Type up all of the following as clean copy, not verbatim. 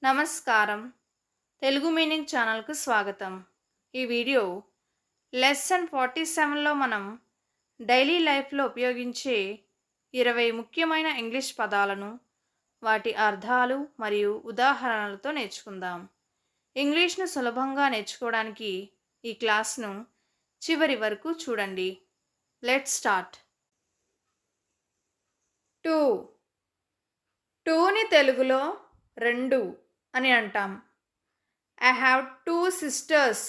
నమస్కారం. తెలుగు మీనింగ్ ఛానల్‌కు స్వాగతం. ఈ వీడియో లెసన్ 47లో మనం డైలీ లైఫ్‌లో ఉపయోగించే 20 ముఖ్యమైన ఇంగ్లీష్ పదాలను, వాటి అర్థాలు మరియు ఉదాహరణలతో నేర్చుకుందాం. ఇంగ్లీష్‌ను సులభంగా నేర్చుకోవడానికి ఈ క్లాస్‌ను చివరి వరకు చూడండి. Let's start. 2 2ని తెలుగులో 2 అని అంటాం. I have two sisters.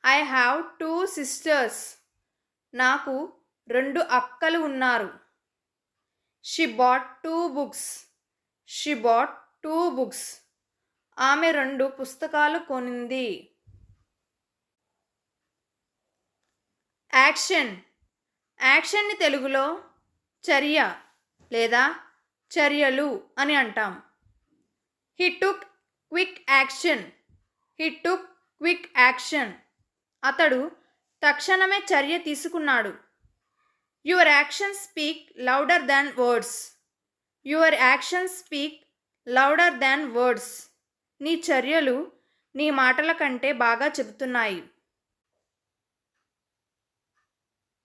I have two sisters. నాకు 2 అక్కలు ఉన్నారు. She bought 2 books. She bought 2 books. ఆమె 2 పుస్తకాలు కొనింది. యాక్షన్. యాక్షన్ని తెలుగులో చర్య లేదా చర్యలు అని అంటాం. He took quick action. He took quick action. అతడు తక్షణమే చర్య తీసుకున్నాడు. Your actions speak louder than words. Your actions speak louder than words. నీ చర్యలు నీ మాటల కంటే బాగా చెబుతున్నాయి.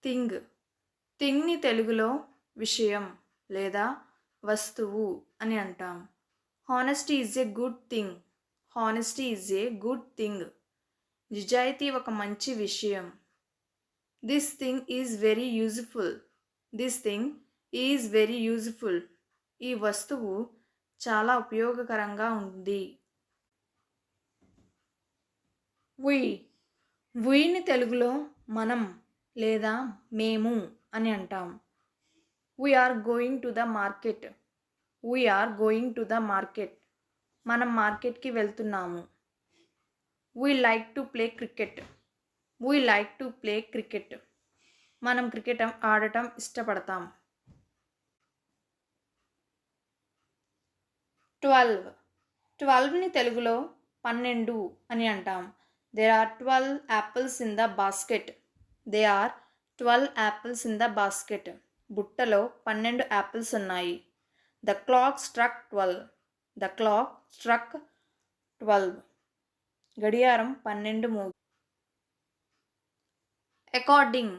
థింగ్. థింగ్ని తెలుగులో విషయం లేదా వస్తువు అని అంటాం. Honesty is a good thing. Honesty is a good thing. నిజాయితీ ఒక మంచి విషయం. This thing is very useful. This thing is very useful. ఈ వస్తువు చాలా ఉపయోగకరంగా ఉంది. వి. వీని తెలుగులో మనం లేదా మేము అని అంటాం. We are going to the market. We are going to the market. మనం మార్కెట్కి వెళ్తున్నాము. We like to play cricket. We like to play cricket. మనం క్రికెట్ ఆడటం ఇష్టపడతాం. 12. 12ని తెలుగులో 12 అని అంటాం. There are 12 apples in the basket. There are 12 apples in the basket. బుట్టలో 12 యాపిల్స్ ఉన్నాయి. The clock struck 12. The clock struck 12. గడియారం 12 మోగి. అకార్డింగ్.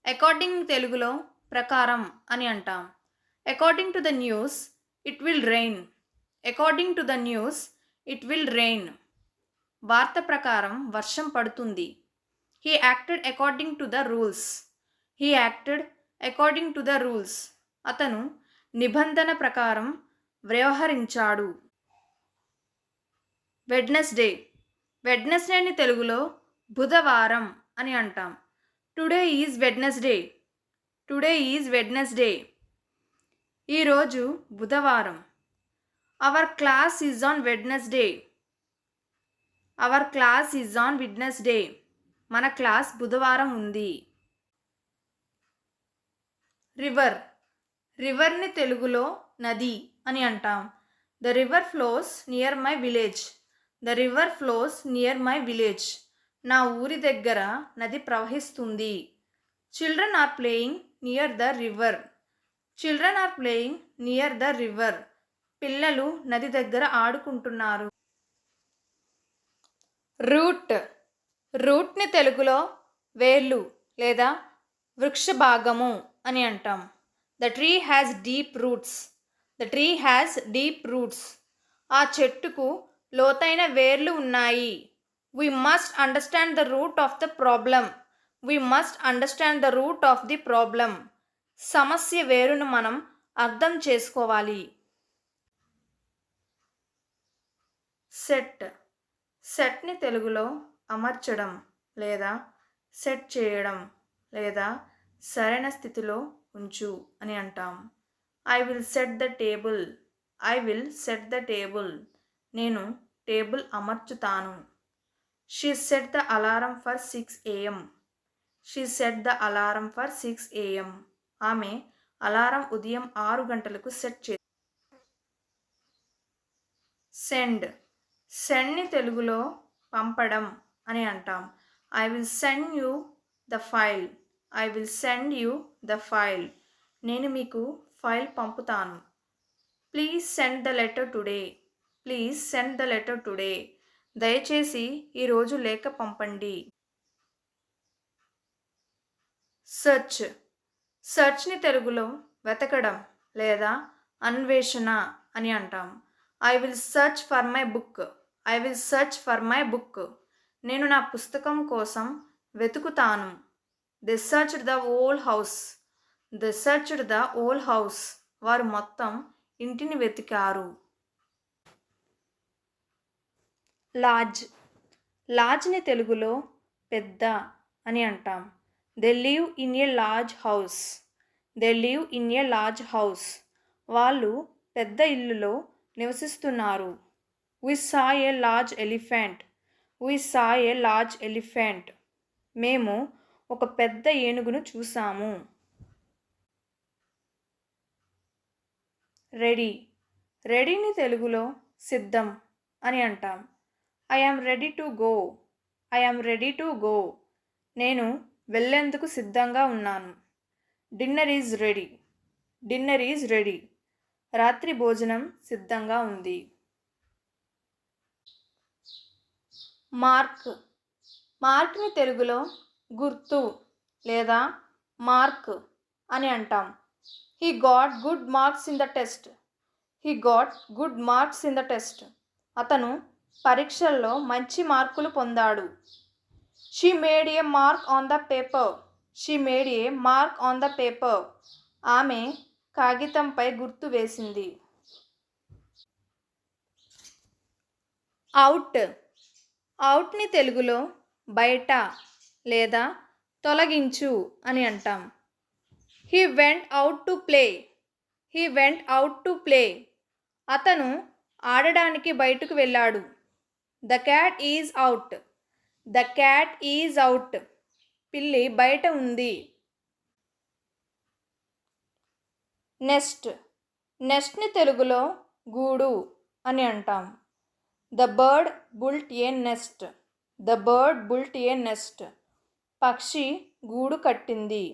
అకార్డింగ్ తెలుగులో ప్రకారం అని అంటాం. According to the news it will rain. According to the news it will rain. వార్త ప్రకారం వర్షం పడుతుంది. He acted according to the rules. He acted according to the rules. అతను నిబంధన ప్రకారం వ్యవహరించాడు. వెడ్నెస్డే. వెడ్నెస్డేని తెలుగులో బుధవారం అని అంటాం. Today is Wednesday. Today is Wednesday. ఈరోజు బుధవారం. Our class is on Wednesday. Our class is on Wednesday. మన క్లాస్ బుధవారం ఉంది. రివర్. రివర్ని తెలుగులో నది అని అంటాం. The river flows near my village. The river flows near my village. నా ఊరి దగ్గర నది ప్రవహిస్తుంది. Children are playing near the river. Children are playing near the river. పిల్లలు నది దగ్గర ఆడుకుంటున్నారు. రూట్. రూట్ని తెలుగులో వేర్లు లేదా వృక్ష భాగము అని అంటాం. The tree has deep roots. The tree has deep roots. ఆ చెట్టుకు లోతైన వేర్లు ఉన్నాయి. We must understand the root of the problem. We must understand the root of the problem. సమస్య వేరును మనం అర్థం చేసుకోవాలి. సెట్. సెట్ని తెలుగులో అమర్చడం లేదా సెట్ చేయడం లేదా సరైన స్థితిలో ఉంచు అని అంటాం. I will set the table. I will set the table. నేను టేబుల్ అమర్చుతాను. She set the alarm for 6 AM. She set the alarm for 6 AM. ఆమె అలారం ఉదయం 6 గంటలకు సెట్ చే. సెండ్. సెండ్ని తెలుగులో పంపడం అని అంటాం. I will send you the file. I will send you the file. నేను మీకు ఫైల్ పంపుతాను. Please send the letter today. Please send the letter today. దయచేసి ఈరోజు లేఖ పంపండి. సెర్చ్. సెర్చ్ని తెలుగులో వెతకడం లేదా అన్వేషణ అని అంటాం. I will search for my book. I will search for my book. నేను నా పుస్తకం కోసం వెతుకుతాను. They searched the whole house. They searched the whole house. వారు మొత్తం ఇంటిని వెతికారు. లార్జ్. లార్జ్ని తెలుగులో పెద్ద అని అంటాం. They live in a large house. They live in a large house. వాళ్ళు పెద్ద ఇల్లులో నివసిస్తున్నారు. We saw a large elephant. We saw a large elephant. మేము ఒక పెద్ద ఏనుగును చూసాము. రెడీ. రెడీని తెలుగులో సిద్ధం అని అంటాం. I am ready to go. I am ready to go. నేను వెళ్ళేందుకు సిద్ధంగా ఉన్నాను. Dinner is ready. Dinner is ready. రాత్రి భోజనం సిద్ధంగా ఉంది. మార్క్. మార్క్ని తెలుగులో గుర్తు లేదా మార్క్ అని అంటాం. He got good marks in the test. He got good marks in the test. అతను పరీక్షల్లో మంచి మార్కులు పొందాడు. She made A mark on the paper. She made A mark on the paper. ఆమె కాగితంపై గుర్తు వేసింది. అవుట్. అవుట్ని తెలుగులో బయట లేదా తొలగించు అని అంటాం. He went out to play. He went out to play. అతను ఆడడానికి బయటకు వెళ్ళాడు. The cat is out. The cat is out. పిల్లి బయట ఉంది. నెస్ట్. నెస్ట్ని తెలుగులో గూడు అని అంటాం. The bird built a nest. The bird built a nest. పక్షి గూడు కట్టింది.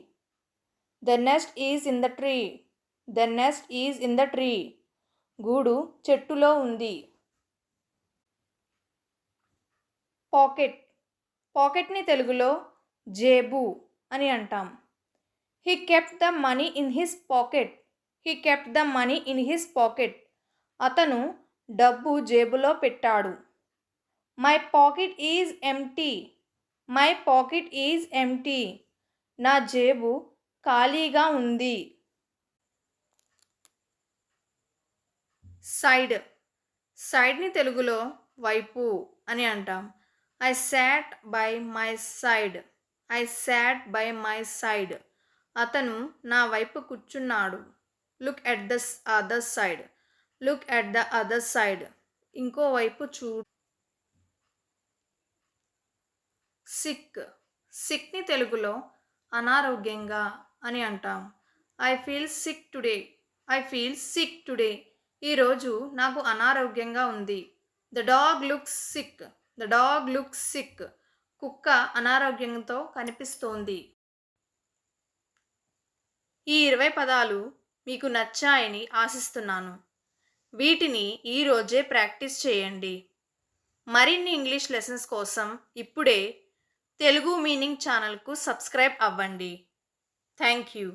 The nest is in the tree. The nest is in the tree. గూడు చెట్టులో ఉంది. పాకెట్. పాకెట్ని తెలుగులో జేబు అని అంటాం. He kept the money in his pocket. He kept the money in his pocket. అతను డబ్బు జేబులో పెట్టాడు. My pocket is empty. My pocket is empty. నా జేబు ఖాళీగా ఉంది. సైడ్. సైడ్ని తెలుగులో వైపు అని అంటాం. I sat by my side. I sat by my side. అతను నా వైపు కూర్చున్నాడు. Look at the other side. Look at the other side. ఇంకో వైపు చూడు. సిక్. సిక్ని తెలుగులో అనారోగ్యంగా అని అంటాం. I feel sick today. I feel sick today. ఈరోజు నాకు అనారోగ్యంగా ఉంది. The dog looks sick. The dog looks sick. కుక్క అనారోగ్యంతో కనిపిస్తోంది. ఈ 20 పదాలు మీకు నచ్చాయని ఆశిస్తున్నాను. వీటిని ఈరోజే ప్రాక్టీస్ చేయండి. మరిన్ని ఇంగ్లీష్ లెసన్స్ కోసం ఇప్పుడే తెలుగు మీనింగ్ ఛానల్కు సబ్స్క్రైబ్ అవ్వండి. Thank you.